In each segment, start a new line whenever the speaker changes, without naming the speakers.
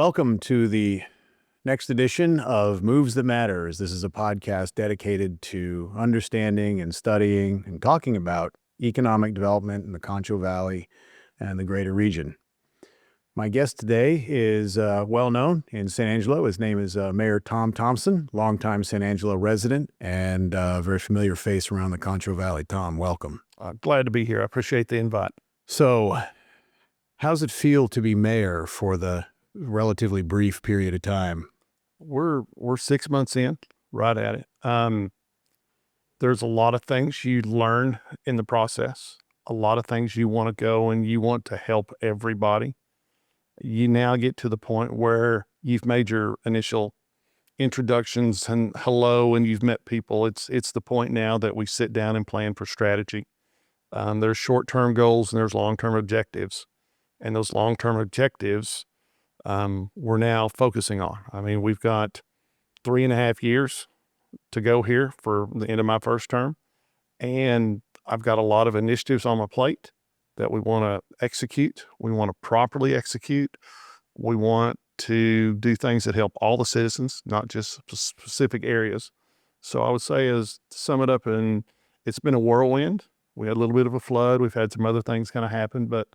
Welcome to the next edition of Moves That Matters. This is a podcast dedicated to understanding and studying and talking about economic development in the Concho Valley and the greater region. My guest today is well known in San Angelo. His name is Mayor Tom Thompson, longtime San Angelo resident and very familiar face around the Concho Valley. Tom, welcome.
Glad to be here. I appreciate the invite.
So, how's it feel to be mayor for the relatively brief period of time?
We're 6 months in, right at it. There's a lot of things you learn in the process, a lot of things you want to go and you want to help everybody. You now get to the point where you've made your initial introductions and hello, and you've met people. It's the point now that we sit down and plan for strategy. There's short-term goals and there's long-term objectives. And those long-term objectives, we're now focusing on. I mean, we've got 3.5 years to go here for the end of my first term. And I've got a lot of initiatives on my plate that we want to execute. We want to properly execute. We want to do things that help all the citizens, not just specific areas. So I would say, as to sum it up, and it's been a whirlwind. We had a little bit of a flood. We've had some other things kind of happen, but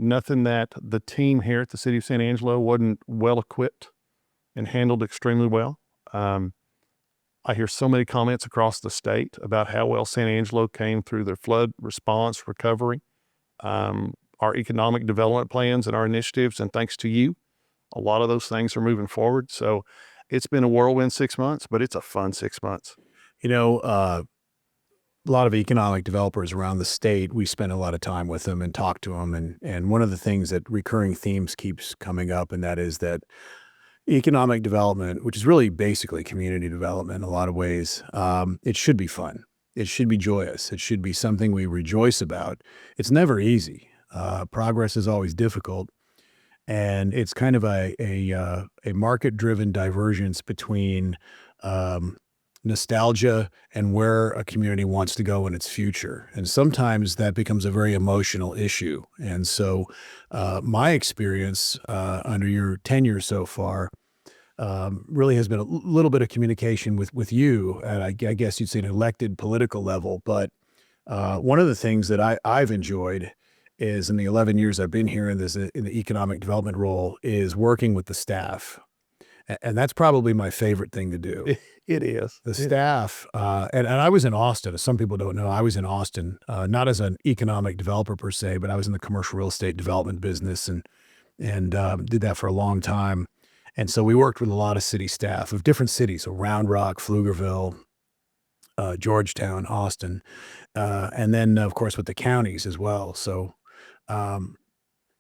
nothing that the team here at the city of San Angelo wasn't well equipped and handled extremely well. I hear so many comments across the state about how well San Angelo came through their flood response recovery, our economic development plans and our initiatives. And thanks to you, a lot of those things are moving forward. So it's been a whirlwind 6 months, but it's a fun 6 months.
You know, a lot of economic developers around the state, we spend a lot of time with them and talk to them. And one of the things that recurring themes keeps coming up, and that is that economic development, which is really basically community development in a lot of ways, it should be fun. It should be joyous. It should be something we rejoice about. It's never easy. Progress is always difficult. And it's kind of a market-driven divergence between nostalgia and where a community wants to go in its future. And sometimes that becomes a very emotional issue. And so my experience under your tenure so far really has been a little bit of communication with you, and I guess you'd say an elected political level. But one of the things that I've enjoyed is, in the 11 years I've been here in the economic development role, is working with the staff. And that's probably my favorite thing to do.
It is.
The staff, and I was in Austin. As some people don't know, I was in Austin, not as an economic developer per se, but I was in the commercial real estate development business and did that for a long time. And so we worked with a lot of city staff of different cities, so Round Rock, Pflugerville, Georgetown, Austin, and then, of course, with the counties as well. So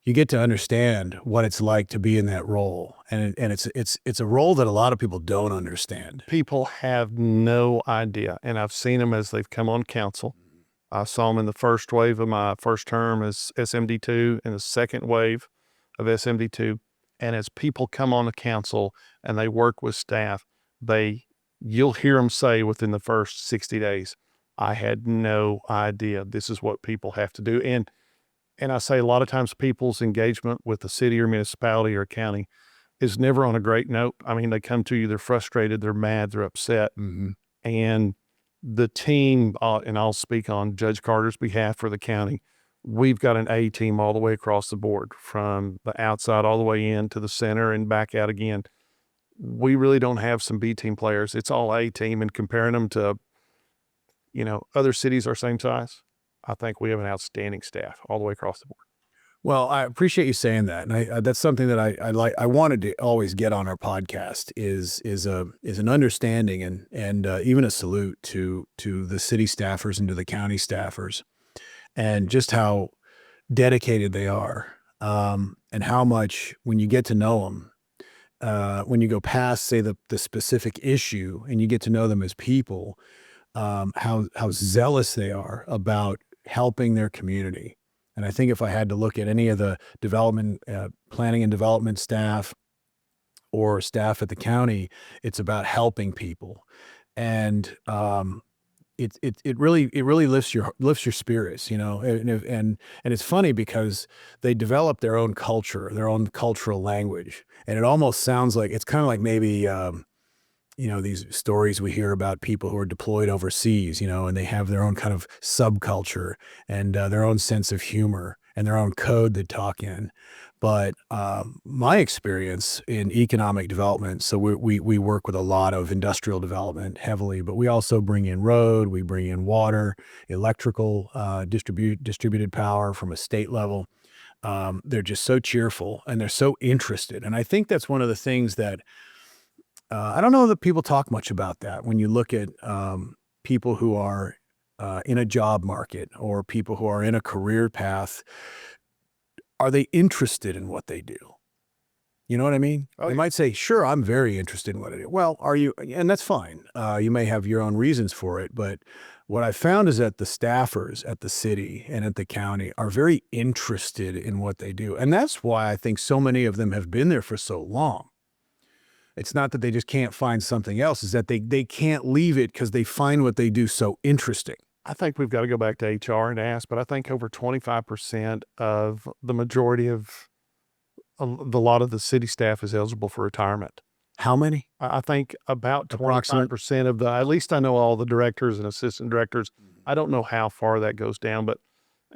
you get to understand what it's like to be in that role. And it's a role that a lot of people don't understand.
People have no idea. And I've seen them as they've come on council. I saw them in the first wave of my first term as SMD2 and the second wave of SMD2. And as people come on the council and they work with staff, you'll hear them say within the first 60 days, I had no idea this is what people have to do. And I say a lot of times people's engagement with the city or municipality or county is never on a great note. I mean, they come to you, they're frustrated, they're mad, they're upset.
Mm-hmm.
And the team, and I'll speak on Judge Carter's behalf for the county, we've got an A team all the way across the board, from the outside all the way in to the center and back out again. We really don't have some B team players. It's all A team, and comparing them to, other cities our same size, I think we have an outstanding staff all the way across the board.
Well, I appreciate you saying that, and that's something that I like. I wanted to always get on our podcast is an understanding and even a salute to the city staffers and to the county staffers, and just how dedicated they are, and how much, when you get to know them, when you go past, say, the specific issue, and you get to know them as people, how zealous they are about helping their community. And I think if I had to look at any of the development, planning and development staff or staff at the county, it's about helping people. And it really lifts your spirits, you know. And it's funny because they develop their own culture, their own cultural language, and it almost sounds like it's kind of like maybe you know, these stories we hear about people who are deployed overseas, you know, and they have their own kind of subculture and their own sense of humor and their own code they talk in. But my experience in economic development, so we work with a lot of industrial development heavily, but we also bring in road, we bring in water, electrical, distributed power from a state level. They're just so cheerful and they're so interested. And I think that's one of the things that I don't know that people talk much about that when you look at people who are in a job market or people who are in a career path. Are they interested in what they do? You know what I mean?
Oh,
They
yeah.
might say, "Sure, I'm very interested in what I do." Well, are you? And that's fine. You may have your own reasons for it, but what I found is that the staffers at the city and at the county are very interested in what they do, and that's why I think so many of them have been there for so long. It's not that they just can't find something else, is that they can't leave it because they find what they do so interesting.
I think we've got to go back to HR and ask, but I think over 25% of the majority of the lot of the city staff is eligible for retirement.
How many?
I think about
Approximate?
25% of at least I know all the directors and assistant directors. I don't know how far that goes down, but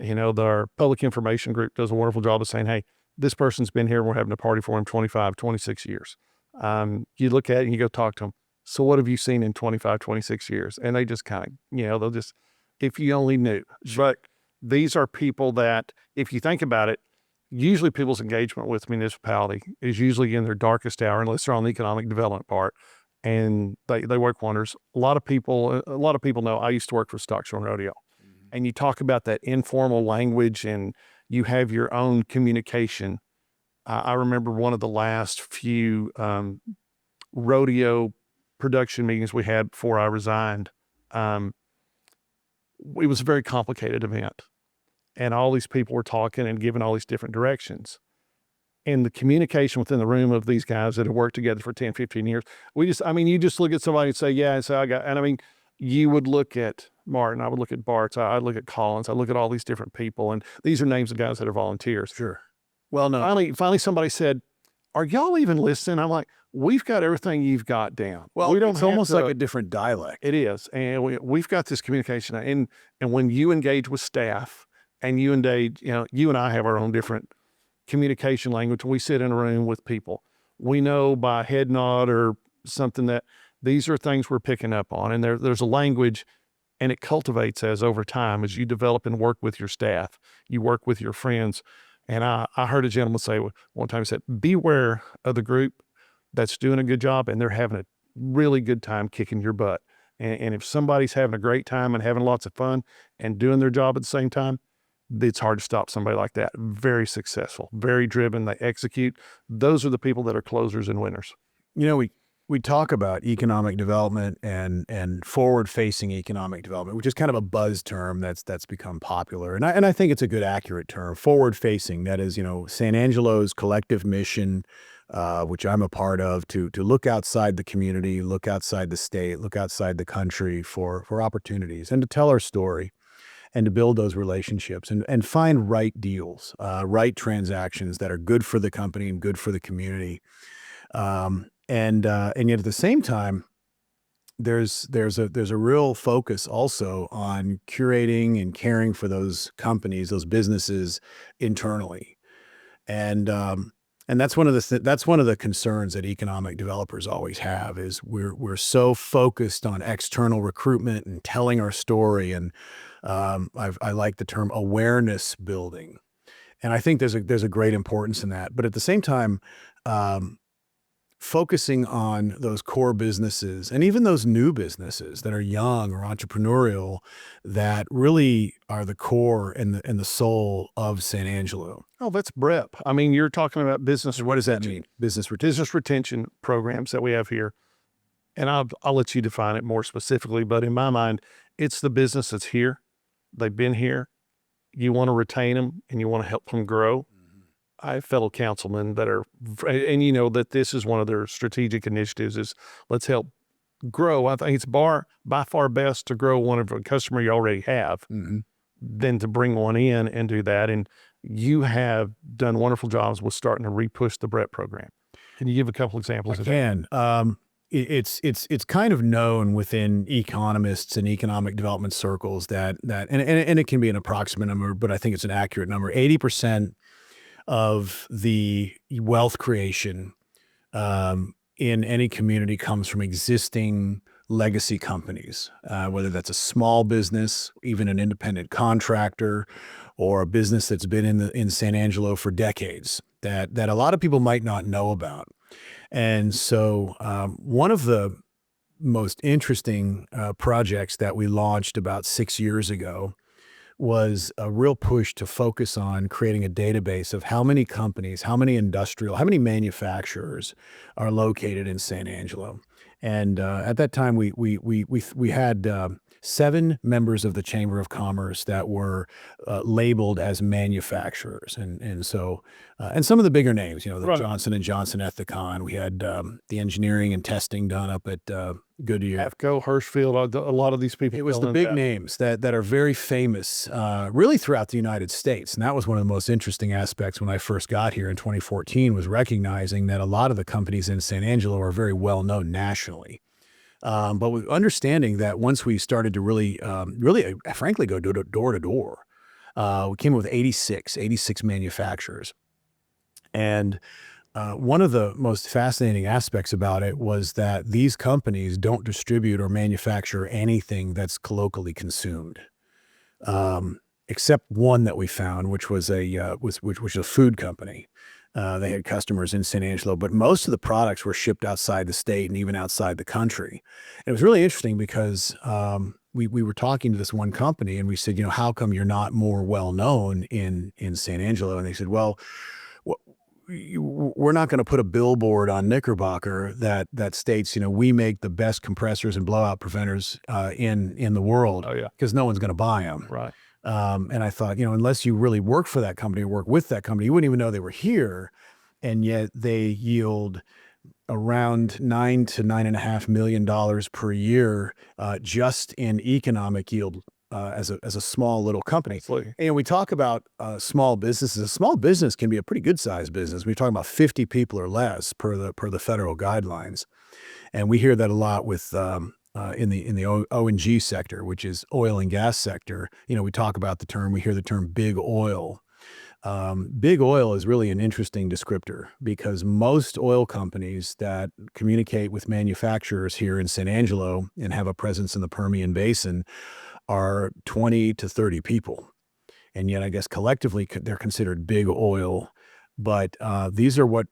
you know, our public information group does a wonderful job of saying, hey, this person's been here. We're having a party for him 25, 26 years. You look at it and you go talk to them. So what have you seen in 25, 26 years? And they just kind of, you know, they'll just, if you only knew. But these are people that, if you think about it, usually people's engagement with municipality is usually in their darkest hour, unless they're on the economic development part, and they work wonders. A lot of people know I used to work for Stock Show and Rodeo, and you talk about that informal language, and you have your own communication. I remember one of the last few rodeo production meetings we had before I resigned. Um, it was a very complicated event, and all these people were talking and giving all these different directions. And the communication within the room of these guys that have worked together for 10, 15 years, you just look at somebody and say, yeah, and say, you would look at Martin, I would look at Bart, I'd look at Collins, I look at all these different people, and these are names of guys that are volunteers.
Sure. Well, no.
Finally somebody said, are y'all even listening? I'm like, we've got everything you've got down.
Well,
we don't
it's
have
almost
to-
like a different dialect.
It is. And we've got this communication. And when you engage with staff and you engage, you know, you and I have our own different communication language. We sit in a room with people. We know by head nod or something that these are things we're picking up on. And there's a language, and it cultivates as over time as you develop and work with your staff, you work with your friends. And I heard a gentleman say one time, he said, beware of the group that's doing a good job and they're having a really good time kicking your butt. And if somebody's having a great time and having lots of fun and doing their job at the same time, it's hard to stop somebody like that. Very successful, very driven. They execute. Those are the people that are closers and winners.
You know, we talk about economic development and forward-facing economic development, which is kind of a buzz term that's become popular. And I think it's a good, accurate term. Forward-facing, that is, you know, San Angelo's collective mission, which I'm a part of, to look outside the community, look outside the state, look outside the country for opportunities, and to tell our story and to build those relationships and find right deals, right transactions that are good for the company and good for the community. And yet at the same time, there's a real focus also on curating and caring for those companies, those businesses internally. And that's one of the concerns that economic developers always have, is we're so focused on external recruitment and telling our story. And I like the term awareness building. And I think there's a great importance in that. But at the same time, focusing on those core businesses and even those new businesses that are young or entrepreneurial, that really are the core and the soul of San Angelo.
Oh, that's BREP. I mean, you're talking about business.
So what does that mean? Business
Retention programs that we have here. And I'll let you define it more specifically, but in my mind, it's the business that's here. They've been here. You want to retain them and you want to help them grow. I have fellow councilmen that are, and you know that this is one of their strategic initiatives, is let's help grow. I think it's by far best to grow one of a customer you already have than to bring one in and do that. And you have done wonderful jobs with starting to repush the Brett program. Can you give a couple examples of that?
It's kind of known within economists and economic development circles that and it can be an approximate number, but I think it's an accurate number. 80% of the wealth creation in any community comes from existing legacy companies, whether that's a small business, even an independent contractor, or a business that's been in San Angelo for decades that a lot of people might not know about. And so one of the most interesting projects that we launched about 6 years ago was a real push to focus on creating a database of how many companies, how many manufacturers are located in San Angelo. And at that time, we had 7 members of the Chamber of Commerce that were labeled as manufacturers, and so and some of the bigger names, the
Right.
Johnson and Johnson Ethicon. We had the engineering and testing done up at Goodyear.
AFCO, Hirschfield, a lot of these people.
It was the big names that are very famous, really throughout the United States. And that was one of the most interesting aspects when I first got here in 2014, was recognizing that a lot of the companies in San Angelo are very well known nationally. But with understanding that once we started to really, frankly, go door to door, we came up with 86 manufacturers. And one of the most fascinating aspects about it was that these companies don't distribute or manufacture anything that's locally consumed, except one that we found, which was which was a food company. They had customers in San Angelo, but most of the products were shipped outside the state and even outside the country. And it was really interesting because we were talking to this one company and we said, how come you're not more well known in San Angelo? And they said, well, we're not going to put a billboard on Knickerbocker that states, we make the best compressors and blowout preventers in the world.
Oh, yeah.
Because no one's going to buy them.
Right.
And I thought, unless you really work for that company or work with that company, you wouldn't even know they were here. And yet they yield around $9 to $9.5 million per year just in economic yield as a small little company.
Absolutely.
And we talk about small businesses. A small business can be a pretty good sized business. We're talking about 50 people or less per the federal guidelines. And we hear that a lot with in the O&G sector, which is oil and gas sector. We talk about we hear the term big oil. Big oil is really an interesting descriptor because most oil companies that communicate with manufacturers here in San Angelo and have a presence in the Permian Basin are 20 to 30 people. And yet I guess collectively they're considered big oil, but these are what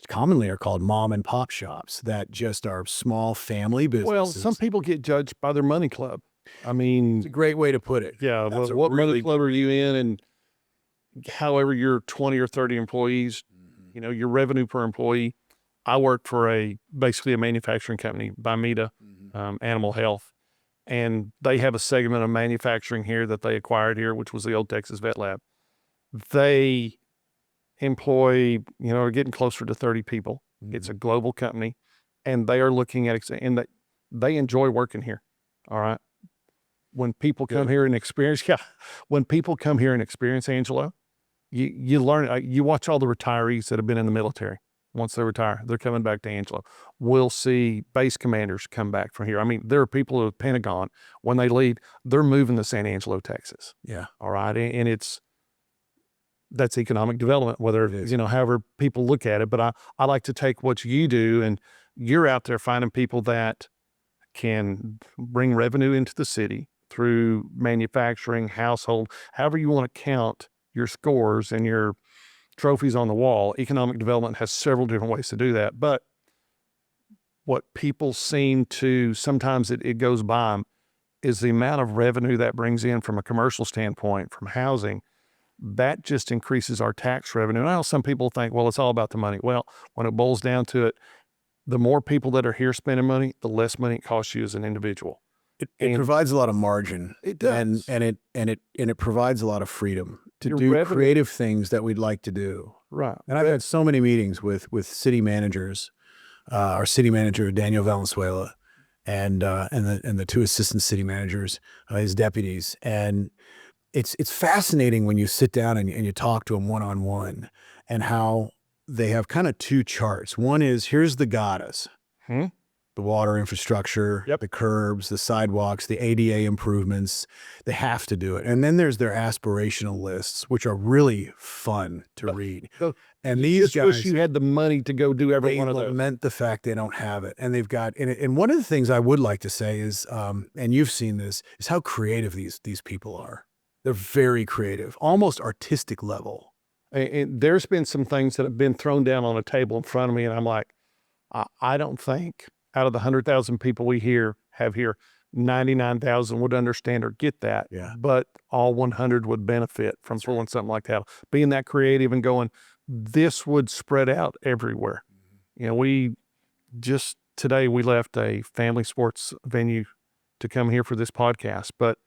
commonly are called mom and pop shops that just are small family businesses.
Well, some people get judged by their money club. I mean,
it's a great way to put it.
Yeah. What money club are you in? And however, you're 20 or 30 employees, your revenue per employee. I work for basically a manufacturing company, Bimeda, Animal Health. And they have a segment of manufacturing here that they acquired here, which was the old Texas Vet Lab. They employ, are getting closer to 30 people. It's a global company, and they are looking at, and they enjoy working here. All right. When people come here and experience, Angelo, you learn, you watch all the retirees that have been in the military. Once they retire, they're coming back to Angelo. We'll see base commanders come back from here. I mean, there are people at the Pentagon, when they leave, they're moving to San Angelo, Texas.
Yeah.
All right. And that's economic development, whether, however people look at it. But I like to take what you do, and you're out there finding people that can bring revenue into the city through manufacturing, household, however you want to count your scores and your trophies on the wall. Economic development has several different ways to do that. But what people seem to, sometimes it goes by them, is the amount of revenue that brings in from a commercial standpoint, from housing. That just increases our tax revenue. And I know some people think, well, it's all about the money. Well, when it boils down to it, the more people that are here spending money, the less money it costs you as an individual.
It provides a lot of margin.
It does.
And it provides a lot of freedom to
Your
do
revenue.
creative things that we'd like to do.
Right.
And I've had so many meetings with city managers, our city manager, Daniel Valenzuela, and the two assistant city managers, his deputies. And it's fascinating when you sit down and you talk to them one-on-one, and how they have kind of two charts. One is, here's the gotta,
Hmm?
the water infrastructure,
Yep.
the curbs, the sidewalks, the ADA improvements. They have to do it. And then there's their aspirational lists, which are really fun to read.
So
And
you
these
just wish
guys,
you had the money to go do every
they
one of those.
lament the fact they don't have it. And they've got, and one of the things I would like to say is, and you've seen this, is how creative these people are. They're very creative, almost artistic level.
And there's been some things that have been thrown down on a table in front of me, and I'm like, I don't think out of the 100,000 people we have here, 99,000 would understand or get that.
Yeah.
But all 100 would benefit from pulling something like that, being that creative and going, this would spread out everywhere. You know, we just today we left a family sports venue to come here for this podcast, but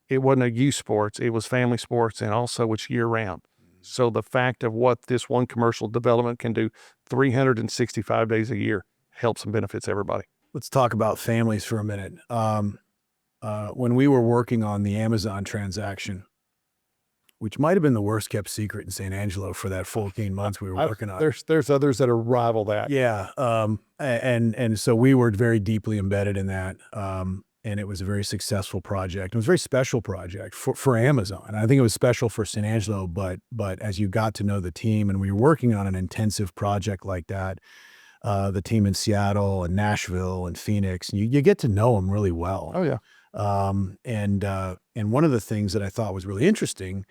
it wasn't a youth sports, it was family sports, and also it's year round. So the fact of what this one commercial development can do 365 days a year helps and benefits everybody.
Let's talk about families for a minute. When we were working on the Amazon transaction, which might have been the worst kept secret in San Angelo for that 14 months we were working on.
There's others that are rival that.
Yeah. And so we were very deeply embedded in that. And it was a very successful project. It was a very special project for Amazon. I think it was special for San Angelo, but as you got to know the team, and we were working on an intensive project like that, the team in Seattle and Nashville and Phoenix, and you get to know them really well.
Oh yeah.
And one of the things that I thought was really interesting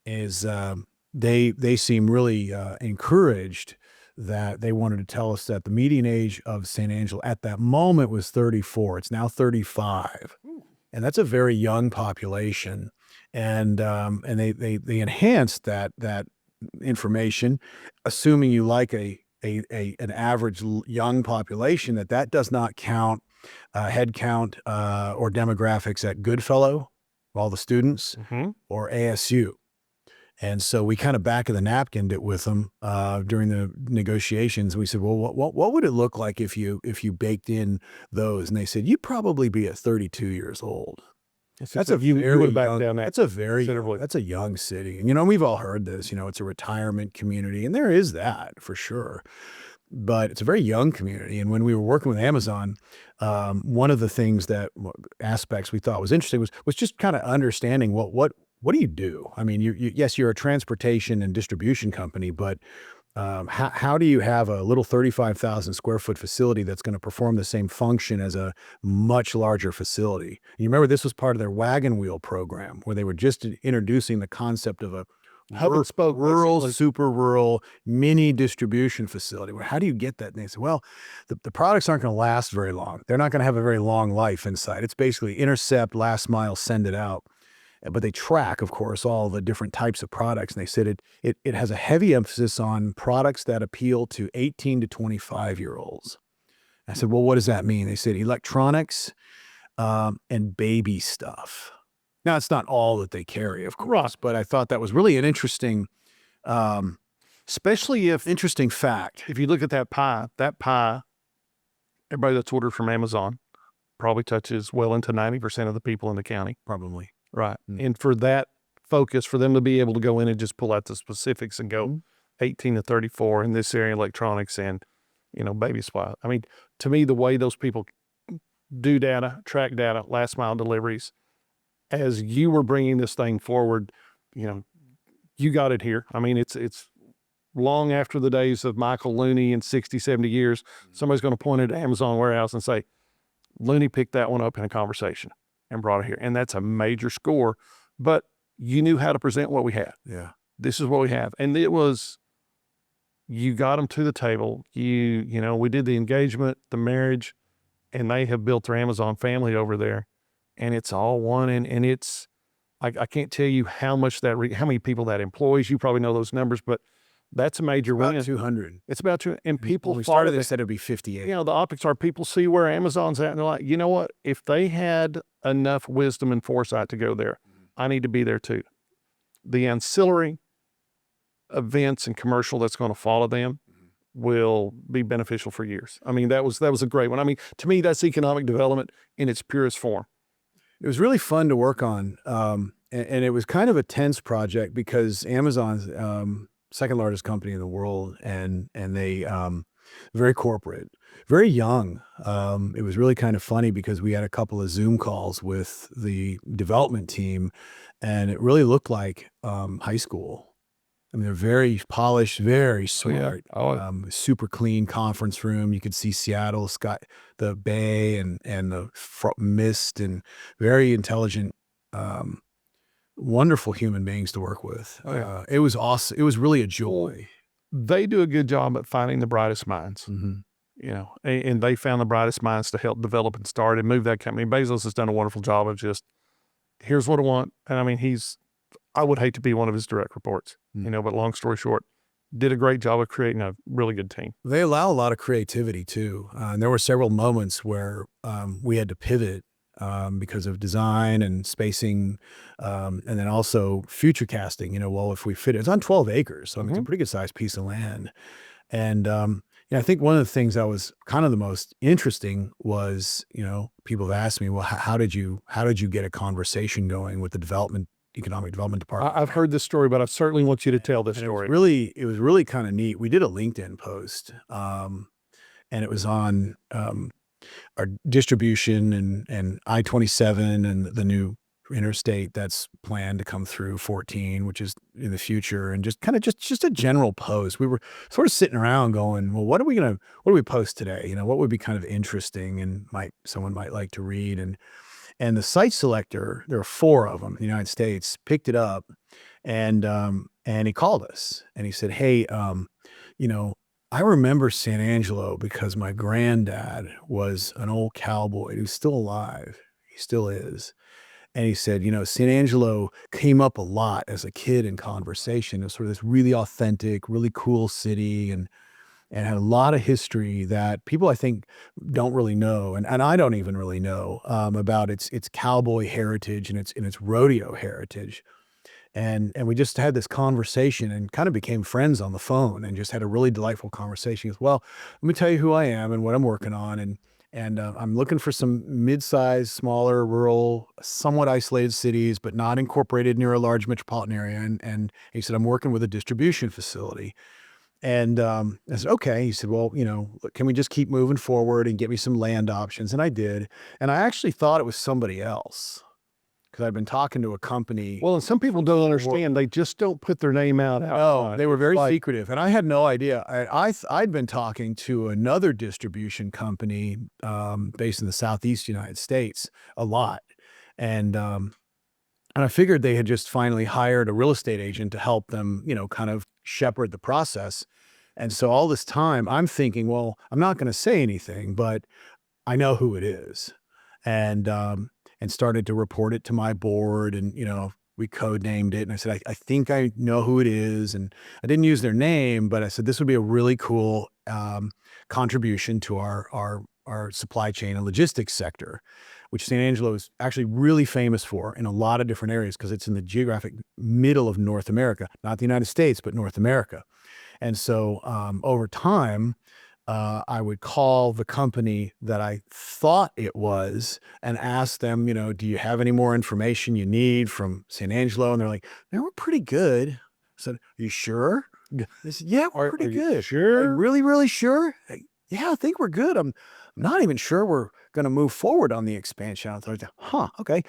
is they seem really encouraged that they wanted to tell us that the median age of San Angelo at that moment was 34. It's now 35. And that's a very young population. And they enhanced that information, assuming you like an average young population, that does not count head count or demographics at Goodfellow, all the students, or ASU. And so we kind of back of the napkined it with them during the negotiations. We said, well, what would it look like if you baked in those? And they said, you'd probably be at 32 years old. That's a young city. And, we've all heard this, it's a retirement community, and there is that for sure. But it's a very young community. And when we were working with Amazon, one of the aspects we thought was interesting was just kind of understanding what do you do? I mean, yes, you're a transportation and distribution company, but how do you have a little 35,000 square foot facility that's going to perform the same function as a much larger facility? And you remember this was part of their wagon wheel program, where they were just introducing the concept of a
hub and spoke,
rural, super rural mini distribution facility. Well, how do you get that? And they said, well, the products aren't going to last very long. They're not going to have a very long life inside. It's basically intercept, last mile, send it out. But they track, of course, all the different types of products. And they said it has a heavy emphasis on products that appeal to 18 to 25-year-olds. I said, well, what does that mean? They said electronics and baby stuff. Now, it's not all that they carry, of course, but I thought that was really an interesting,
especially if
interesting fact.
If you look at that pie, everybody that's ordered from Amazon probably touches well into 90% of the people in the county.
Probably.
Right. And for that focus, for them to be able to go in and just pull out the specifics and go 18 to 34 in this area, electronics and, baby supply. I mean, to me, the way those people do data, track data, last mile deliveries, as you were bringing this thing forward, you got it here. I mean, it's long after the days of Michael Looney in 60, 70 years, somebody's going to point at Amazon warehouse and say, Looney picked that one up in a conversation and brought it here. And that's a major score, but you knew how to present what we had.
Yeah.
This is what we have. And you got them to the table. We did the engagement, the marriage, and they have built their Amazon family over there. And it's all one. And it's, I can't tell you how many people that employs. You probably know those numbers, but that's a major win.
About 200.
It's about 200. And people,
when we started, they said it'd be 58.
The optics are people see where Amazon's at and they're like, you know what? If they had enough wisdom and foresight to go there, I need to be there too. The ancillary events and commercial that's going to follow them will be beneficial for years. I mean, that was a great one. I mean, to me, that's economic development in its purest form.
It was really fun to work on, and it was kind of a tense project because Amazon's second largest company in the world, and they very corporate, very young. It was really kind of funny because we had a couple of Zoom calls with the development team, and it really looked like high school. I mean, they're very polished, very smart, super clean conference room. You could see Seattle, sky, the bay, and the mist, and very intelligent, um, wonderful human beings to work with. It was awesome. It was really a joy.
They do a good job at finding the brightest minds.
Mm-hmm.
You know, and they found the brightest minds to help develop and start and move that company. Bezos has done a wonderful job of just, here's what I want. And I mean, I would hate to be one of his direct reports, you know, but long story short, did a great job of creating a really good team.
They allow a lot of creativity too. And there were several moments where we had to pivot because of design and spacing, and then also future casting. You know, well, if we fit it's on 12 acres, so it's a pretty good sized piece of land. And I think one of the things that was kind of the most interesting was, you know, people have asked me, well, how did you get a conversation going with the economic development department?
I've heard this story, but I certainly want you to tell this story.
It was really kind of neat. We did a LinkedIn post, and it was on our distribution and I-27 and the new interstate that's planned to come through 14, which is in the future, and just kind of just a general post. We were sort of sitting around going, well, what do we post today? You know, what would be kind of interesting and someone might like to read? And the site selector, there are 4 of them in the United States, picked it up, and he called us and he said, hey, you know, I remember San Angelo because my granddad was an old cowboy who's still alive. He still is. And he said, you know, San Angelo came up a lot as a kid in conversation. It was sort of this really authentic, really cool city, and had a lot of history that people, I think, don't really know, and I don't even really know about its cowboy heritage and its rodeo heritage. And we just had this conversation and kind of became friends on the phone and just had a really delightful conversation. He goes, well, let me tell you who I am and what I'm working on. And I'm looking for some mid-sized, smaller, rural, somewhat isolated cities, but not incorporated near a large metropolitan area. And he said, I'm working with a distribution facility. And I said, okay. He said, well, you know, can we just keep moving forward and get me some land options? And I did. And I actually thought it was somebody else because I'd been talking to a company.
Well, and some people don't understand. They just don't put their name out.
No, they were very secretive. And I had no idea. I'd been talking to another distribution company based in the Southeast United States a lot. And I figured they had just finally hired a real estate agent to help them, you know, kind of shepherd the process. And so all this time I'm thinking, well, I'm not going to say anything, but I know who it is. And started to report it to my board, and, you know, we codenamed it. And I said, I think I know who it is. And I didn't use their name, but I said, this would be a really cool contribution to our supply chain and logistics sector, which San Angelo is actually really famous for in a lot of different areas because it's in the geographic middle of North America, not the United States, but North America. And so over time, I would call the company that I thought it was and ask them, you know, do you have any more information you need from San Angelo? And they're like, no, we're pretty good. I said, are you sure? They said, yeah, we're pretty good.
Sure?
Are you really, really sure? Yeah, I think we're good. I'm not even sure we're going to move forward on the expansion. I thought, okay.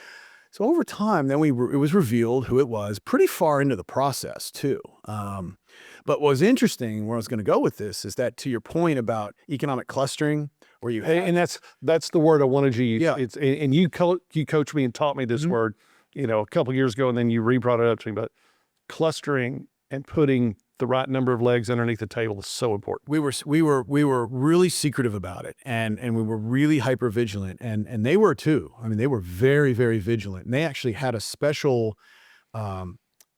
So over time, then it was revealed who it was pretty far into the process too. But what was interesting, where I was going to go with this, is that to your point about economic clustering, where you
and that's the word I wanted you to use.
Yeah.
And you coached me and taught me this word, you know, a couple of years ago, and then you re-brought it up to me. But clustering and putting the right number of legs underneath the table is so important.
We were really secretive about it, and we were really hyper vigilant, and they were too. I mean, they were very, very vigilant, and they actually had a special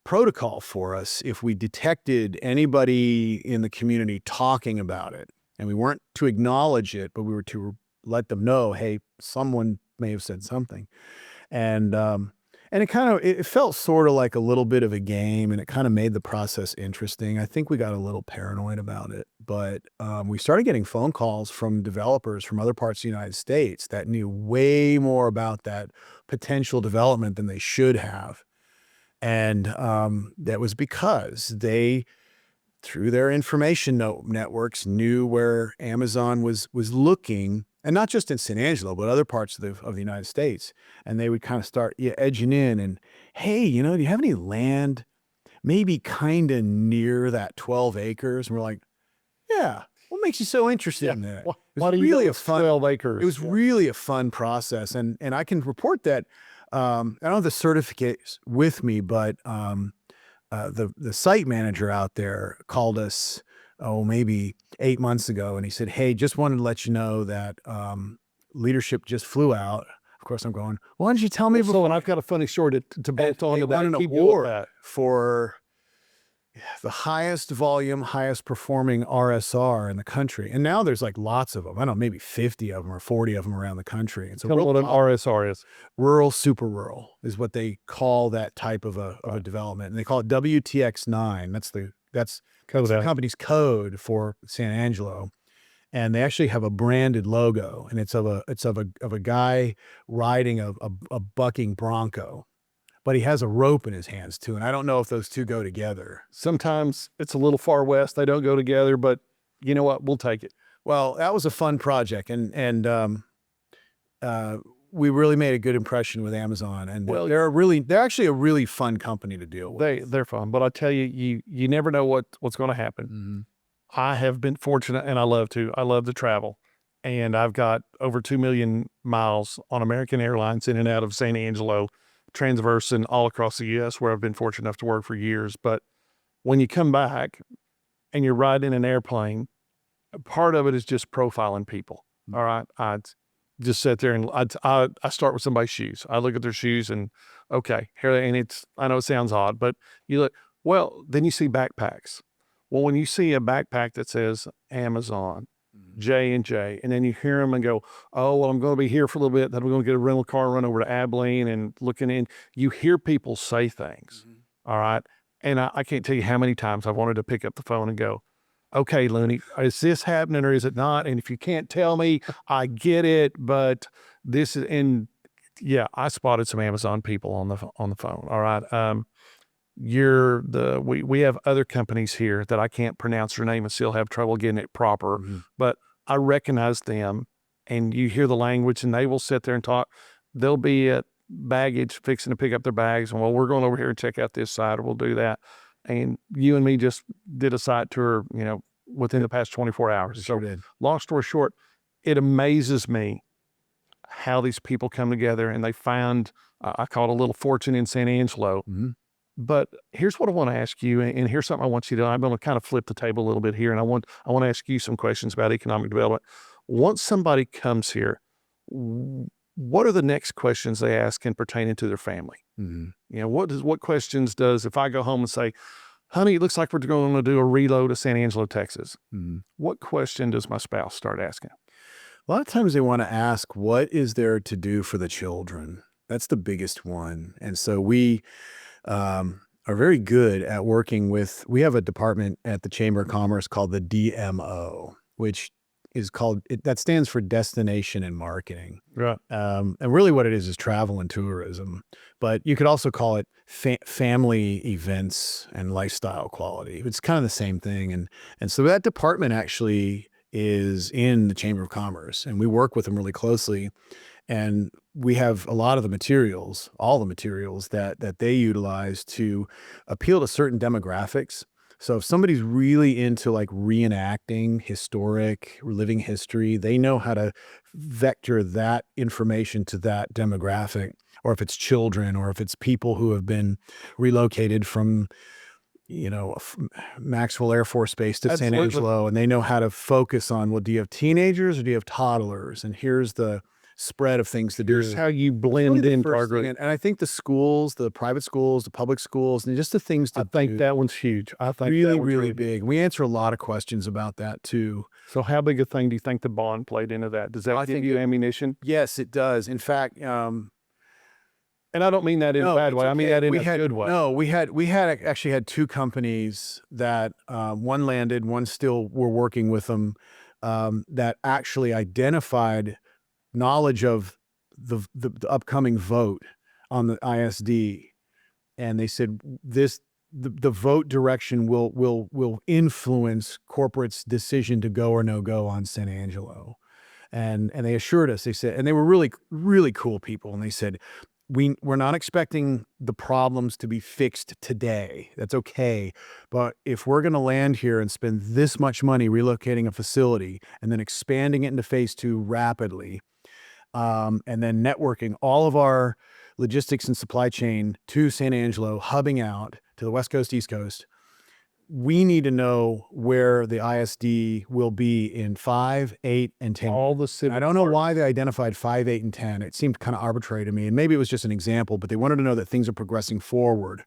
protocol for us if we detected anybody in the community talking about it, and we weren't to acknowledge it, but we were to let them know, hey, someone may have said something. And And it felt sort of like a little bit of a game, and it kind of made the process interesting. I think we got a little paranoid about it, but we started getting phone calls from developers from other parts of the United States that knew way more about that potential development than they should have. And that was because they, through their information networks, knew where Amazon was looking, and not just in San Angelo, but other parts of the United States. And they would kind of start edging in and, hey, do you have any land maybe kind of near that 12 acres? And we're like, yeah. What makes you so interested in that?
Why do you really 12 acres?
It was really a fun process, and I can report that I don't have the certificates with me, but the site manager out there called us, maybe 8 months ago, and he said, "Hey, just wanted to let you know that leadership just flew out." Of course, I'm going, "Why didn't you tell me before?"
So, and I've got a funny story to bolt on to that.
Won an award for the highest volume, highest performing RSR in the country. And now there's like lots of them. I don't know, maybe 50 of them or 40 of them around the country. It's
Tell me what an RSR is.
Rural super rural is what they call that type of a development. And they call it WTX9. That's the company's code for San Angelo. And they actually have a branded logo, and it's of a guy riding a bucking bronco. But he has a rope in his hands too, and I don't know if those two go together.
Sometimes it's a little far west. They don't go together, but you know what? We'll take it.
Well, that was a fun project, and we really made a good impression with Amazon. And they're actually a really fun company to deal with.
They're fun, but I tell you, you never know what's going to happen.
Mm-hmm.
I have been fortunate, and I love to travel, and I've got over 2 million miles on American Airlines in and out of San Angelo, transverse and all across the U.S., where I've been fortunate enough to work for years. But when you come back and you're riding an airplane, part of it is just profiling people.
Mm-hmm.
All right. I'd just sit there and I start with somebody's shoes. I look at their shoes and, okay, here, and I know it sounds odd, but you look, well, then you see backpacks. Well, when you see a backpack that says Amazon, J&J, and then you hear them and go, oh, well, I'm going to be here for a little bit. Then I'm going to get a rental car, run over to Abilene and looking in. You hear people say things. All right. And I can't tell you how many times I've wanted to pick up the phone and go, okay, Looney, is this happening or is it not? And if you can't tell me, I get it, but this is, and yeah, I spotted some Amazon people on the phone. All right. We have other companies here that I can't pronounce their name and still have trouble getting it proper, but I recognize them, and you hear the language, and they will sit there and talk. They'll be at baggage fixing to pick up their bags, and well, we're going over here and check out this side, or we'll do that. And you and me just did a site tour, within the past 24 hours.
Sure did.
Long story short, it amazes me how these people come together and they find, I call it a little fortune in San Angelo.
Mm-hmm.
But here's what I want to ask you, and here's something I want you to do. I'm going to kind of flip the table a little bit here, and I want to ask you some questions about economic development. Once somebody comes here, what are the next questions they ask in pertaining to their family?
Mm-hmm.
What questions does, if I go home and say, honey, it looks like we're going to do a reload to San Angelo, Texas.
Mm-hmm.
What question does my spouse start asking?
A lot of times they want to ask, what is there to do for the children? That's the biggest one. And so we are very good at working with, we have a department at the Chamber of Commerce called the DMO, which is that stands for Destination and Marketing.
Right.
And really what it is travel and tourism, but you could also call it family events and lifestyle quality. It's kind of the same thing. And so that department actually is in the Chamber of Commerce, and we work with them really closely. And we have a lot of the materials, all the materials that they utilize to appeal to certain demographics. So if somebody's really into like reenacting historic, living history, they know how to vector that information to that demographic, or if it's children, or if it's people who have been relocated from, Maxwell Air Force Base to San Angelo, and they know how to focus on, well, do you have teenagers or do you have toddlers? And here's the spread of things to do.
Here's how you blend in.
And I think the schools, the private schools, the public schools, and just the things to
I think that one's huge. I think
really, really big. We answer a lot of questions about that too.
So how big a thing do you think the bond played into that? Does that give you ammunition?
Yes, it does. In fact,
And I don't mean that in a bad way. I mean that in a good way.
No, we actually had two companies that one landed, one still we're working with them, that actually identified knowledge of the upcoming vote on the ISD, and they said the vote direction will influence corporate's decision to go or no go on San Angelo. And they assured us, they said, and they were really cool people, and they said, we're not expecting the problems to be fixed today. That's okay. But if we're going to land here and spend this much money relocating a facility and then expanding it into phase 2 rapidly, and then networking all of our logistics and supply chain to San Angelo, hubbing out to the West Coast, East Coast, we need to know where the ISD will be in 5, 8, and 10.
All the civic
I don't know
parks.
why they identified 5, 8, and 10. It seemed kind of arbitrary to me, and maybe it was just an example, but they wanted to know that things are progressing forward,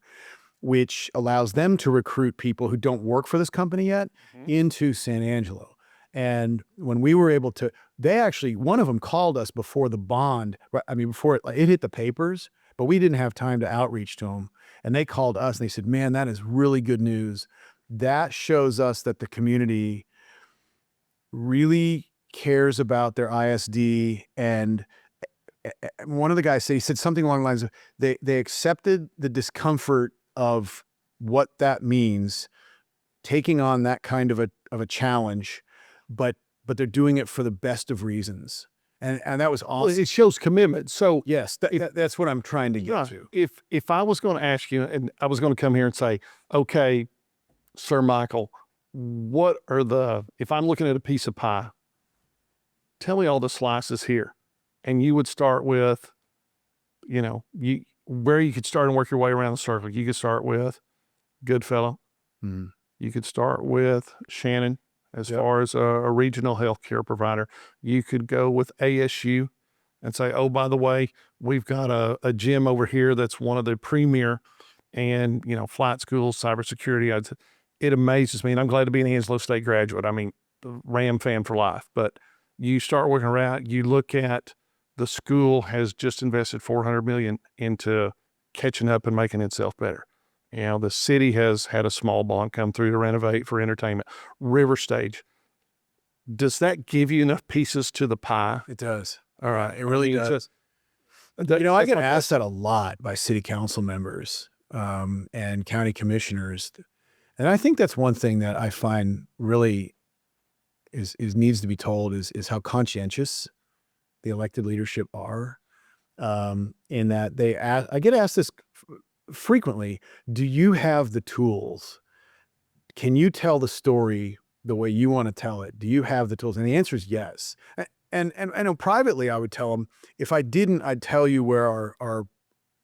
which allows them to recruit people who don't work for this company yet into San Angelo. And when we were able to, they actually, one of them called us before the bond, before it hit the papers, but we didn't have time to outreach to them. And they called us and they said, man, that is really good news. That shows us that the community really cares about their ISD. And one of the guys said, he said something along the lines of, they accepted the discomfort of what that means, taking on that kind of a challenge, but they're doing it for the best of reasons. And that was awesome.
Well, it shows commitment. So
yes, that's what I'm trying to get to.
If I was going to ask you, and I was going to come here and say, okay, Sir Michael, what are if I'm looking at a piece of pie, tell me all the slices here. And you would start with, where you could start and work your way around the circle. You could start with Goodfellow.
Mm.
You could start with Shannon as far as a regional healthcare provider. You could go with ASU and say, oh, by the way, we've got a gym over here that's one of the premier and, flight schools, cybersecurity. It amazes me, and I'm glad to be an Angelo State graduate. I mean, Ram fan for life. But you start working around, you look at the school has just invested $400 million into catching up and making itself better. The city has had a small bond come through to renovate for entertainment. River Stage. Does that give you enough pieces to the pie?
It does.
All right.
It really does. I get asked that a lot by city council members and county commissioners. And I think that's one thing that I find really needs to be told is how conscientious the elected leadership are, in that I get asked this frequently, do you have the tools? Can you tell the story the way you want to tell it? Do you have the tools? And the answer is yes. And privately, I would tell them, if I didn't, I'd tell you where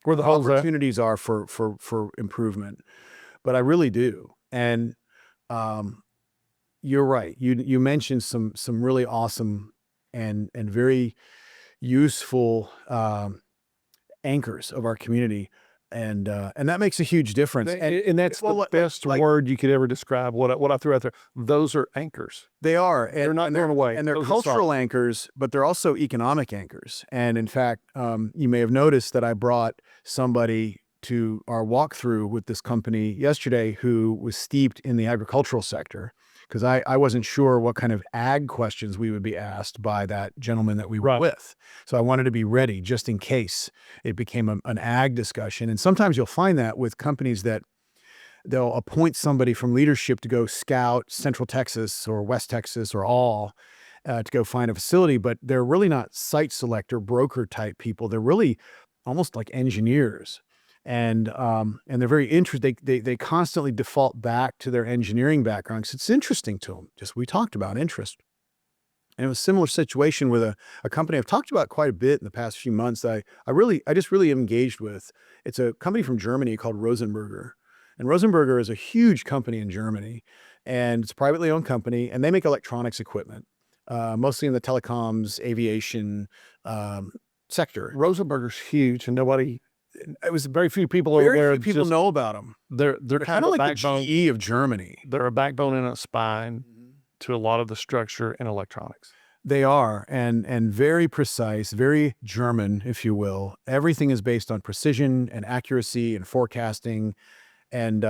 where the opportunities are for improvement. But I really do. And you're right. You mentioned some really awesome and very useful anchors of our community. And that makes a huge difference.
And that's the best word you could ever describe what I threw out there. Those are anchors.
They are.
They're not going away.
And they're cultural anchors, but they're also economic anchors. And in fact, you may have noticed that I brought somebody to our walkthrough with this company yesterday who was steeped in the agricultural sector, because I wasn't sure what kind of ag questions we would be asked by that gentleman that we were with. So I wanted to be ready just in case it became an ag discussion. And sometimes you'll find that with companies that they'll appoint somebody from leadership to go scout Central Texas or West Texas or all to go find a facility, but they're really not site selector, broker type people. They're really almost like engineers. And they're very interested. They constantly default back to their engineering background because it's interesting to them. Just we talked about interest. And it was a similar situation with a company I've talked about quite a bit in the past few months that I just really engaged with. It's a company from Germany called Rosenberger. And Rosenberger is a huge company in Germany, and it's a privately owned company, and they make electronics equipment, mostly in the telecoms, aviation sector.
Rosenberger's huge, and it was very few people over there.
Very few people know about them.
They're
kind of like the GE of Germany.
They're a backbone and a spine to a lot of the structure in electronics.
They are, and very precise, very German, if you will. Everything is based on precision and accuracy and forecasting. And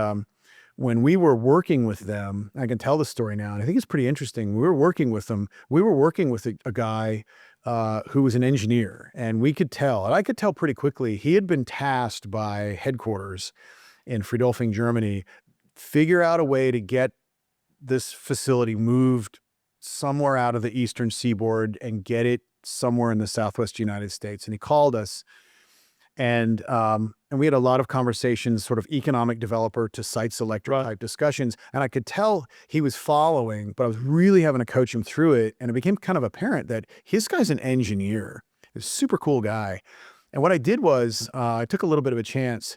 when we were working with them, I can tell the story now, and I think it's pretty interesting. We were working with them. We were working with a guy who was an engineer, and we could tell, and I could tell pretty quickly, he had been tasked by headquarters in Friedolfing, Germany, figure out a way to get this facility moved somewhere out of the eastern seaboard and get it somewhere in the Southwest United States. And he called us, and we had a lot of conversations, sort of economic developer to site selector type discussions. And I could tell he was following, but I was really having to coach him through it. And it became kind of apparent that his guy's an engineer. He's a super cool guy. And what I did was I took a little bit of a chance.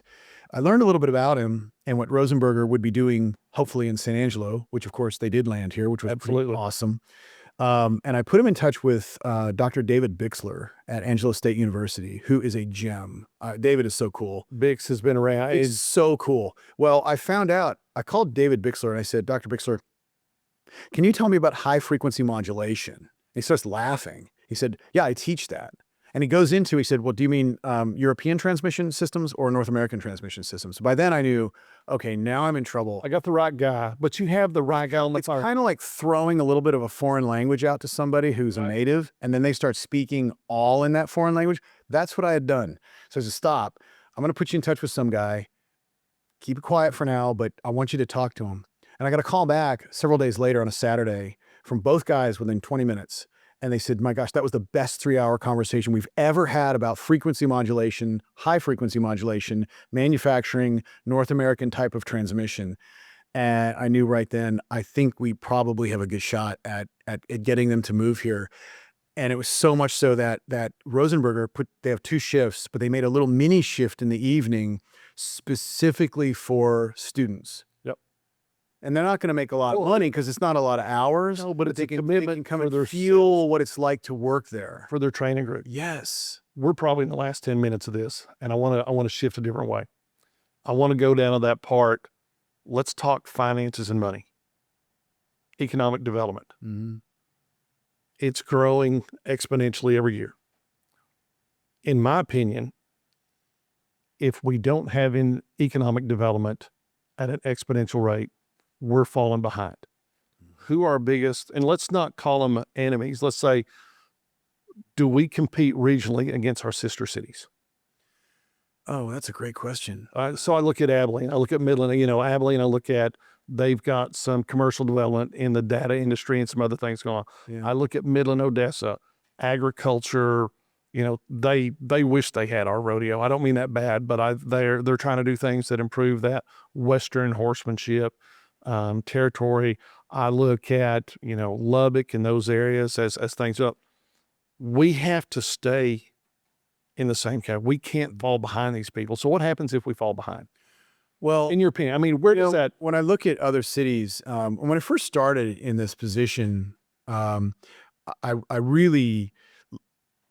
I learned a little bit about him and what Rosenberger would be doing, hopefully in San Angelo, which of course they did land here, which was pretty awesome. And I put him in touch with Dr. David Bixler at Angelo State University, who is a gem. David is so cool.
Bix has been around.
It's so cool. Well, I found out, I called David Bixler and I said, Dr. Bixler, can you tell me about high frequency modulation? And he starts laughing. He said, yeah, I teach that. And he goes into, he said, well, do you mean European transmission systems or North American transmission systems? By then I knew, okay, now I'm in trouble.
I got the right guy, but you have the right guy on the
It's kind of like throwing a little bit of a foreign language out to somebody who's a native, and then they start speaking all in that foreign language. That's what I had done. So I said, stop. I'm going to put you in touch with some guy. Keep it quiet for now, but I want you to talk to him. And I got a call back several days later on a Saturday from both guys within 20 minutes. And they said, my gosh, that was the best 3-hour conversation we've ever had about frequency modulation, high frequency modulation, manufacturing, North American type of transmission. And I knew right then, I think we probably have a good shot at getting them to move here. And it was so much so that Rosenberger they have 2 shifts, but they made a little mini shift in the evening specifically for students. And they're not going to make a lot of money because it's not a lot of hours.
No, but it's
they
a commitment.
They can come and feel what it's like to work there.
For their training group.
Yes.
We're probably in the last 10 minutes of this, and I want to shift a different way. I want to go down to that part. Let's talk finances and money. Economic development.
Mm-hmm.
It's growing exponentially every year. In my opinion, if we don't have economic development at an exponential rate, we're falling behind. Who are our biggest, and let's not call them enemies. Let's say, do we compete regionally against our sister cities?
Oh, that's a great question.
So I look at Abilene, I look at Midland, Abilene, I look at, they've got some commercial development in the data industry and some other things going on.
Yeah.
I look at Midland, Odessa, agriculture, they wish they had our rodeo. I don't mean that bad, but they're trying to do things that improve that Western horsemanship. Territory. I look at, Lubbock and those areas as things up. We have to stay in the same category. We can't fall behind these people. So what happens if we fall behind?
Well,
in your opinion, I mean, where does that?
When I look at other cities, when I first started in this position, I really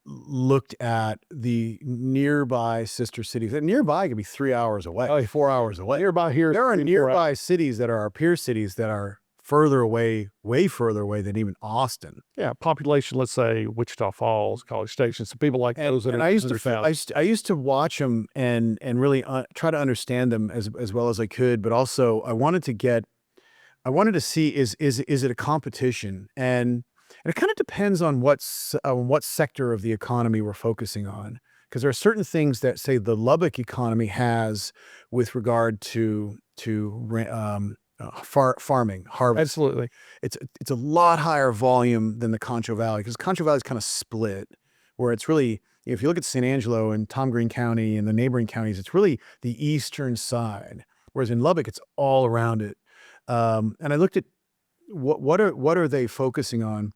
looked at the nearby sister cities. And nearby could be 3 hours away, 4 hours away.
Nearby here,
there are nearby cities that are our peer cities that are further away, way further away than even Austin.
Yeah, population. Let's say Wichita Falls, College Station. So people like those.
And I used to watch them and really try to understand them as well as I could. But also, I wanted to see is it a competition? And it kind of depends on what sector of the economy we're focusing on, because there are certain things that, say, the Lubbock economy has with regard to farming, harvest.
Absolutely,
it's a lot higher volume than the Concho Valley, because Concho Valley is kind of split, where it's really, if you look at San Angelo and Tom Green County and the neighboring counties, it's really the eastern side, whereas in Lubbock it's all around it. And I looked at what are they focusing on.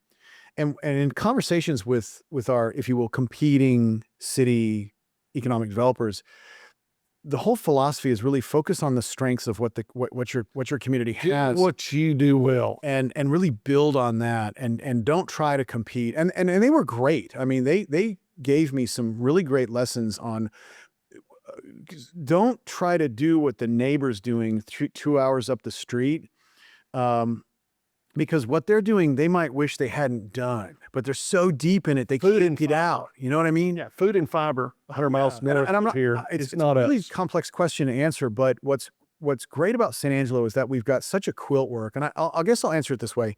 And in conversations with our, if you will, competing city economic developers, the whole philosophy is really focus on the strengths of what your community has,
what you do well,
and really build on that, and don't try to compete. And they were great. I mean, they gave me some really great lessons on. Don't try to do what the neighbor's doing 2 hours up the street. because what they're doing, they might wish they hadn't done, but they're so deep in it, they
Food
can't
and
get out. You know what I mean?
Yeah, food and fiber, 100 miles north
And I'm
of
not,
here.
it's
not
a really
us.
complex question to answer, but what's great about San Angelo is that we've got such a quilt work. And I guess I'll answer it this way.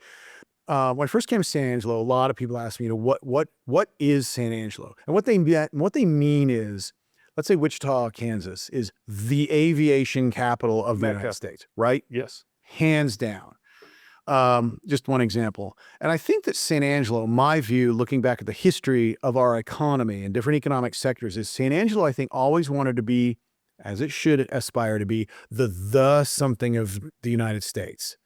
When I first came to San Angelo, a lot of people asked me, what is San Angelo? And what they mean is, let's say Wichita, Kansas is the aviation capital of the
Mecca.
United States, right?
Yes.
Hands down. Just one example. And I think that San Angelo, my view, looking back at the history of our economy and different economic sectors, is San Angelo, I think, always wanted to be, as it should aspire to be, the something of the United States.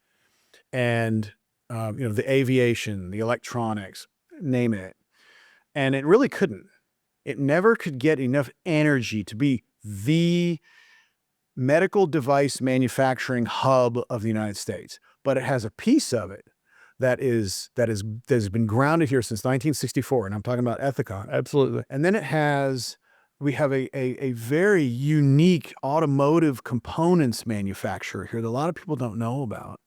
And, the aviation, the electronics, name it. And it really couldn't. It never could get enough energy to be the medical device manufacturing hub of the United States. But it has a piece of it that has been grounded here since 1964, and I'm talking about Ethicon.
Absolutely.
And then we have a very unique automotive components manufacturer here that a lot of people don't know about.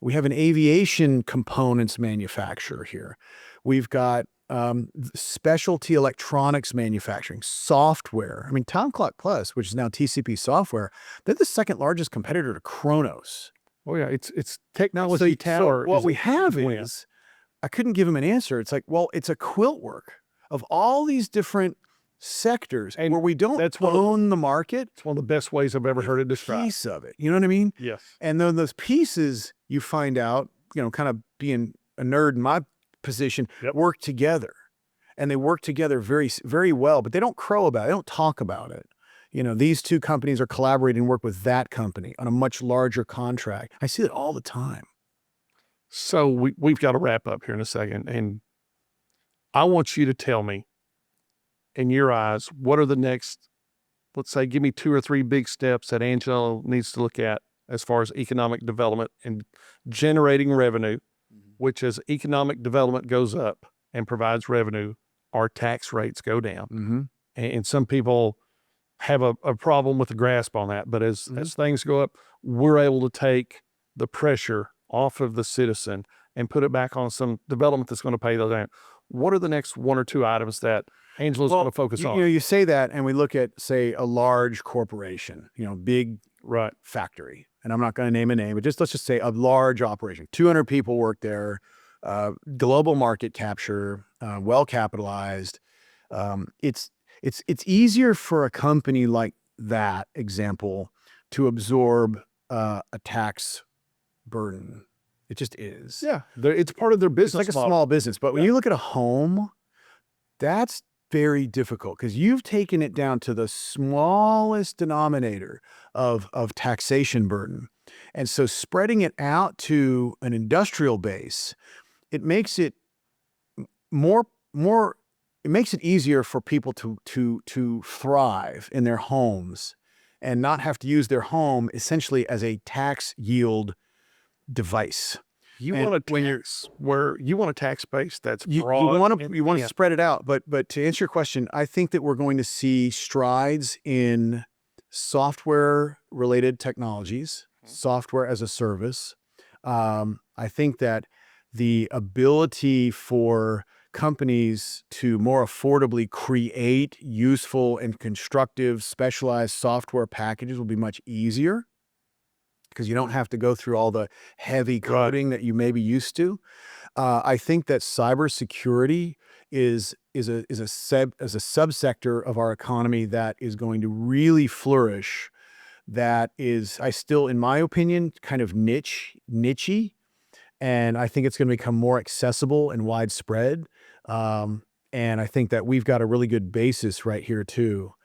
We have an aviation components manufacturer here. We've got specialty electronics manufacturing, software. I mean, Time Clock Plus, which is now TCP Software, they're the second largest competitor to Kronos.
Oh yeah, it's technology tower.
So what we have is, I couldn't give him an answer. It's like, well, it's a quilt work of all these different sectors, and where we don't own the market.
It's one of the best ways I've ever heard it described.
Piece of it, you know what I mean?
Yes.
And then those pieces, you find out, kind of being a nerd in my position, work together, and they work together very, very well. But they don't crow about it. They don't talk about it. These two companies are collaborating and work with that company on a much larger contract. I see it all the time.
So we've got to wrap up here in a second, and I want you to tell me, in your eyes, what are the next, let's say, give me 2 or 3 big steps that Angelo needs to look at as far as economic development and generating revenue, which as economic development goes up and provides revenue, our tax rates go down.
Mm-hmm.
And some people have a problem with the grasp on that. But as things go up, we're able to take the pressure off of the citizen and put it back on some development that's going to pay those down. What are the next 1 or 2 items that Angelo's going to focus on?
You say that, and we look at, say, a large corporation, big factory. And I'm not going to name a name, but let's just say a large operation. 200 people work there, global market capture, well capitalized. It's easier for a company like that example to absorb a tax burden. It just is.
Yeah, it's part of their business.
It's like a small business. But when you look at a home, that's very difficult because you've taken it down to the smallest denominator of taxation burden. And so spreading it out to an industrial base, it makes it it makes it easier for people to thrive in their homes and not have to use their home essentially as a tax yield device.
You want a tax base that's broad.
You want to spread it out, but to answer your question, I think that we're going to see strides in software related technologies, software as a service. I think that the ability for companies to more affordably create useful and constructive specialized software packages will be much easier because you don't have to go through all the heavy coding that you may be used to. I think that cybersecurity is a subsector of our economy that is going to really flourish. That is, in my opinion, kind of nichey. And I think it's going to become more accessible and widespread. And I think that we've got a really good basis right here too.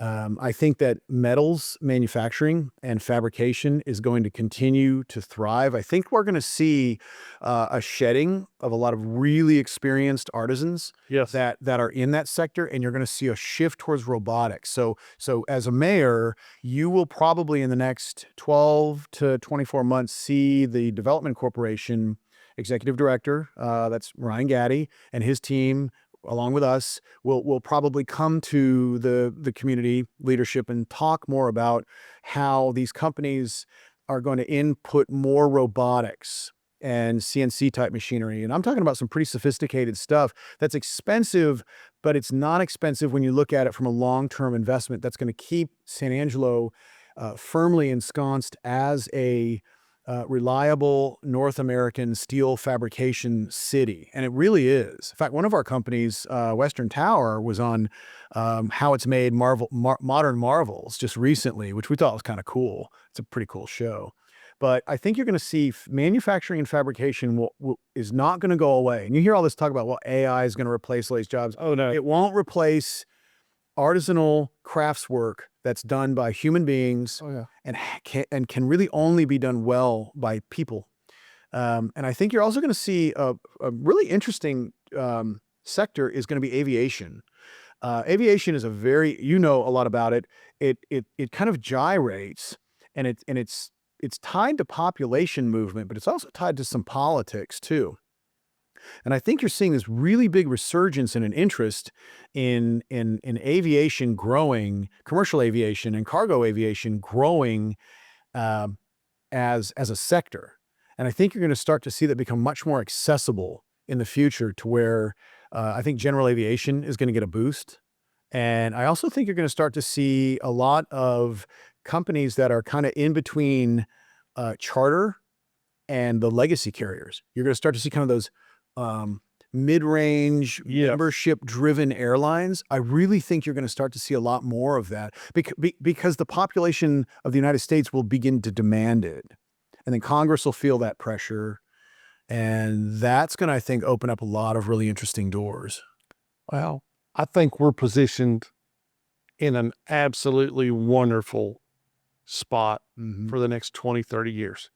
I think that metals manufacturing and fabrication is going to continue to thrive. I think we're going to see a shedding of a lot of really experienced artisans that are in that sector, and you're going to see a shift towards robotics. So as a mayor, you will probably in the next 12 to 24 months see the Development Corporation executive director, that's Ryan Gaddy, and his team, along with us, will probably come to the community leadership and talk more about how these companies are going to input more robotics and CNC type machinery. And I'm talking about some pretty sophisticated stuff that's expensive, but it's not expensive when you look at it from a long-term investment that's going to keep San Angelo firmly ensconced as a reliable North American steel fabrication city. And it really is. In fact, one of our companies, Western Tower, was on How It's Made Modern Marvels just recently, which we thought was kind of cool. It's a pretty cool show. But I think you're going to see manufacturing and fabrication is not going to go away. And you hear all this talk about, well, AI is going to replace all these jobs.
Oh, no.
It won't replace artisanal craftswork that's done by human beings and can really only be done well by people. And I think you're also going to see a really interesting sector is going to be aviation. Aviation is a very, a lot about it. It kind of gyrates, and it's tied to population movement, but it's also tied to some politics too. And I think you're seeing this really big resurgence in an interest in aviation growing, commercial aviation and cargo aviation growing as a sector. And I think you're going to start to see that become much more accessible in the future, to where I think general aviation is going to get a boost. And I also think you're going to start to see a lot of companies that are kind of in between charter and the legacy carriers. You're going to start to see kind of those mid-range membership-driven airlines. I really think you're going to start to see a lot more of that because the population of the United States will begin to demand it. And then Congress will feel that pressure. And that's going to, I think, open up a lot of really interesting doors.
Well, I think we're positioned in an absolutely wonderful spot for the next 20, 30 years.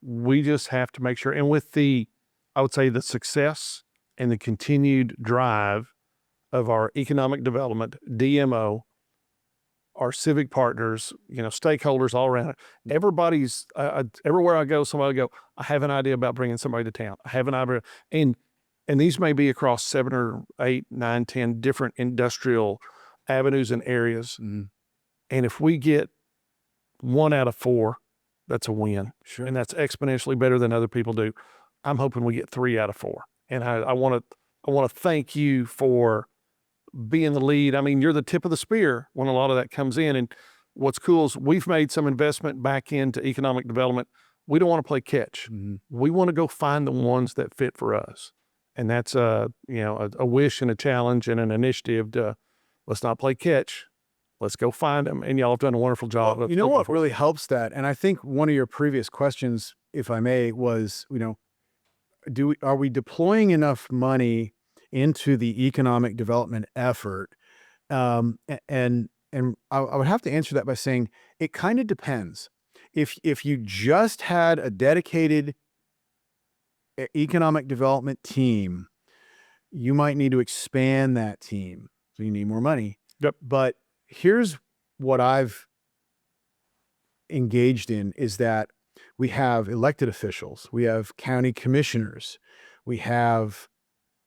We just have to make sure, and with I would say the success and the continued drive of our economic development, DMO, our civic partners, stakeholders all around. Everybody's, everywhere I go, somebody go, I have an idea about bringing somebody to town. I have an idea. And these may be across 7 or 8, 9, 10 different industrial avenues and areas. And if we get 1 out of 4, that's a win.
Sure.
And that's exponentially better than other people do. I'm hoping we get 3 out of 4. And I want to thank you for being the lead. I mean, you're the tip of the spear when a lot of that comes in. And what's cool is we've made some investment back into economic development. We don't want to play catch. We want to go find the ones that fit for us. And that's a wish and a challenge and an initiative to, let's not play catch. Let's go find them. And y'all have done a wonderful job.
Well, what really helps that, and I think one of your previous questions, if I may, was, are we deploying enough money into the economic development effort? And I would have to answer that by saying it kind of depends. If you just had a dedicated economic development team, you might need to expand that team. So you need more money.
Yep.
But here's what I've engaged in is that we have elected officials, we have county commissioners, we have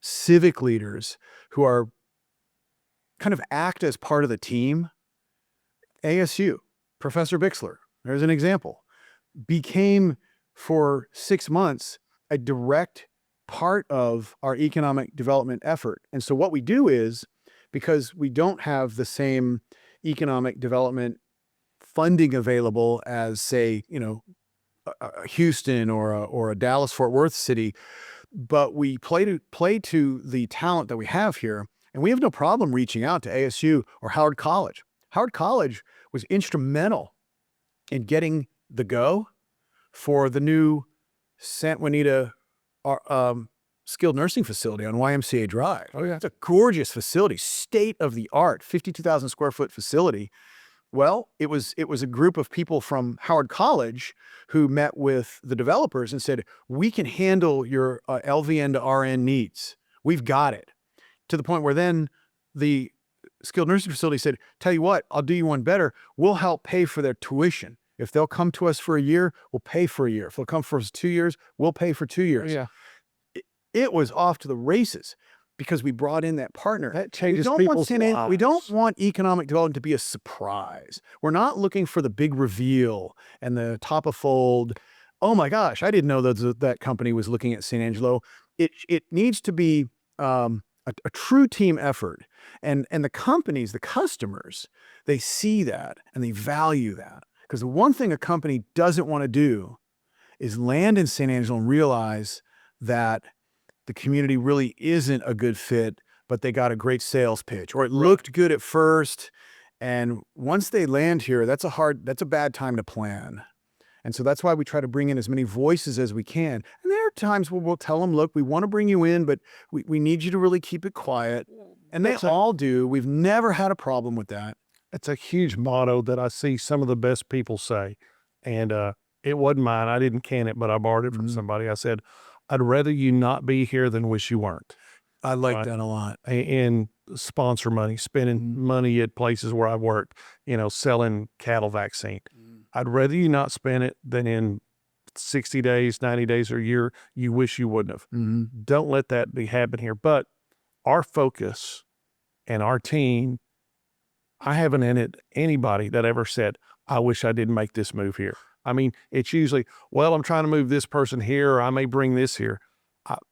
civic leaders who are kind of act as part of the team. ASU, Professor Bixler, there's an example, became for 6 months a direct part of our economic development effort. And so what we do is, because we don't have the same economic development funding available as, say, Houston or a Dallas-Fort Worth city, but we play to the talent that we have here, and we have no problem reaching out to ASU or Howard College. Howard College was instrumental in getting the go for the new Santa Juanita skilled nursing facility on YMCA Drive.
Oh, yeah.
It's a gorgeous facility, state-of-the-art, 52,000 square foot facility. Well, it was a group of people from Howard College who met with the developers and said, we can handle your LVN to RN needs. We've got it. To the point where then the skilled nursing facility said, tell you what, I'll do you one better. We'll help pay for their tuition. If they'll come to us for a year, we'll pay for a year. If they'll come for us 2 years, we'll pay for 2 years.
Oh, yeah.
It was off to the races because we brought in that partner.
That changes people's lives.
We don't want economic development to be a surprise. We're not looking for the big reveal and the top of fold. oh my gosh, I didn't know that company was looking at San Angelo. It needs to be a true team effort, and the companies, the customers, they see that and they value that, because the one thing a company doesn't want to do is land in San Angelo and realize that the community really isn't a good fit, but they got a great sales pitch, or it looked good at first, and once they land here, that's a bad time to plan. And so that's why we try to bring in as many voices as we can. And there are times where we'll tell them, look, we want to bring you in, but we need you to really keep it quiet. And they all do. We've never had a problem with that.
It's a huge motto that I see some of the best people say. And it wasn't mine. I didn't can it, but I borrowed it from somebody. I said, I'd rather you not be here than wish you weren't.
I like that a lot.
And sponsor money, spending money at places where I worked, selling cattle vaccine. I'd rather you not spend it than in 60 days, 90 days, or a year, you wish you wouldn't have. Don't let that be happen here. But our focus and our team, I haven't had anybody that ever said, I wish I didn't make this move here. I mean, it's usually, well, I'm trying to move this person here, or I may bring this here.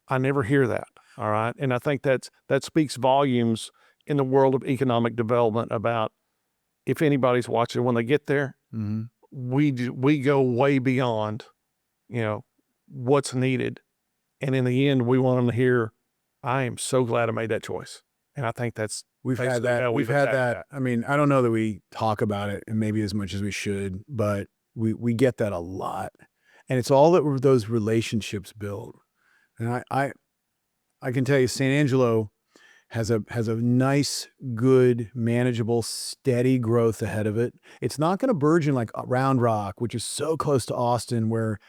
I never hear that. All right. And I think that speaks volumes in the world of economic development about, if anybody's watching, when they get there, we go way beyond, what's needed. And in the end, we want them to hear, I am so glad I made that choice. And I think
we've had that. We've had that. I mean, I don't know that we talk about it, and maybe as much as we should, but we get that a lot. And it's all that those relationships build. And I can tell you, San Angelo has a nice, good, manageable, steady growth ahead of it. It's not going to burgeon like Round Rock, which is so close to Austin, where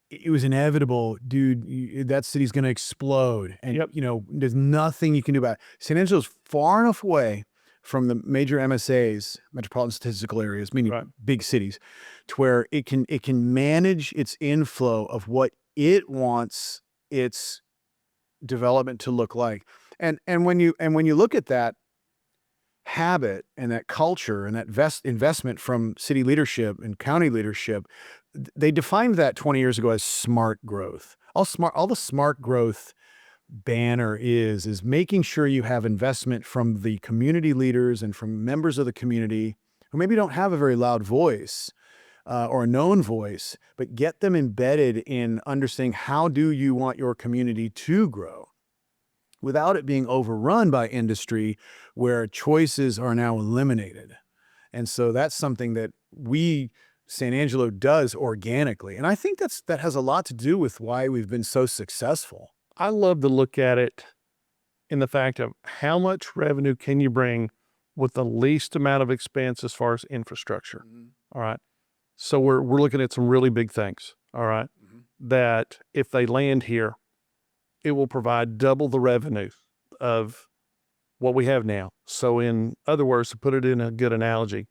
it was inevitable, dude. That city's going to explode, and there's nothing you can do about it. San Angelo's far enough away from the major MSAs, metropolitan statistical areas, meaning big cities, to where it can manage its inflow of what it wants its development to look like. And when you look at that habit and that culture and that investment from city leadership and county leadership, they defined that 20 years ago as smart growth. All the smart growth banner is making sure you have investment from the community leaders and from members of the community who maybe don't have a very loud voice or a known voice, but get them embedded in understanding, how do you want your community to grow, without it being overrun by industry where choices are now eliminated. And so that's something that San Angelo does organically. And I think that has a lot to do with why we've been so successful.
I love to look at it in the fact of how much revenue can you bring with the least amount of expense as far as infrastructure. All right. So we're looking at some really big things. All right. That if they land here, it will provide double the revenue of what we have now. So in other words, to put it in a good analogy,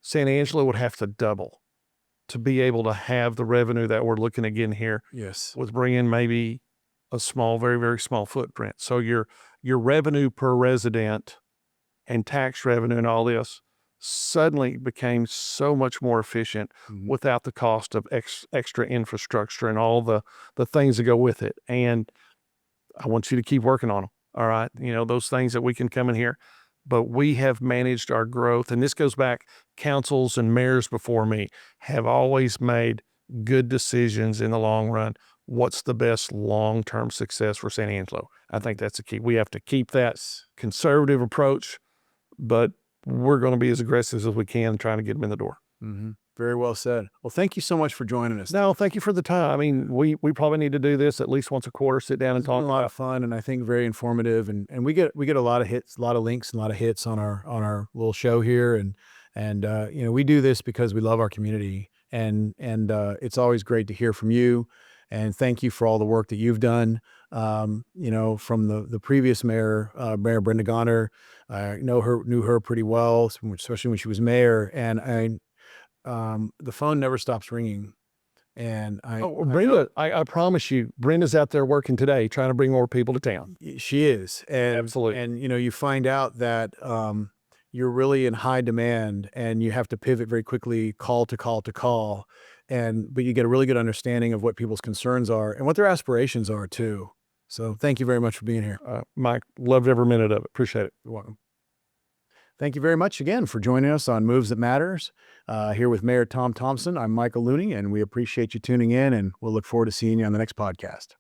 San Angelo would have to double to be able to have the revenue that we're looking at getting here.
Yes.
With bringing maybe a small, very, very small footprint. So your revenue per resident and tax revenue and all this suddenly became so much more efficient without the cost of extra infrastructure and all the things that go with it. And I want you to keep working on them. All right. Those things that we can come in here, but we have managed our growth. And this goes back, councils and mayors before me have always made good decisions in the long run. What's the best long-term success for San Angelo? I think that's the key. We have to keep that conservative approach, but we're going to be as aggressive as we can trying to get them in the door.
Very well said. Well, thank you so much for joining us.
No, thank you for the time. I mean, we probably need to do this at least once a quarter, sit down and talk.
It's been a lot of fun, and I think very informative, and we get a lot of hits, a lot of links, and a lot of hits on our little show here, and we do this because we love our community, and it's always great to hear from you. And thank you for all the work that you've done. From the previous mayor, Mayor Brenda Goner. I knew her pretty well, especially when she was mayor. And the phone never stops ringing. And
Brenda, I promise you, Brenda's out there working today, trying to bring more people to town.
She is. And
absolutely.
And you find out that you're really in high demand, and you have to pivot very quickly, call to call to call. but you get a really good understanding of what people's concerns are and what their aspirations are too. So thank you very much for being here.
Mike, loved every minute of it. Appreciate it.
You're welcome. Thank you very much again for joining us on Moves That Matters. Here with Mayor Tom Thompson, I'm Michael Looney, and we appreciate you tuning in, and we'll look forward to seeing you on the next podcast.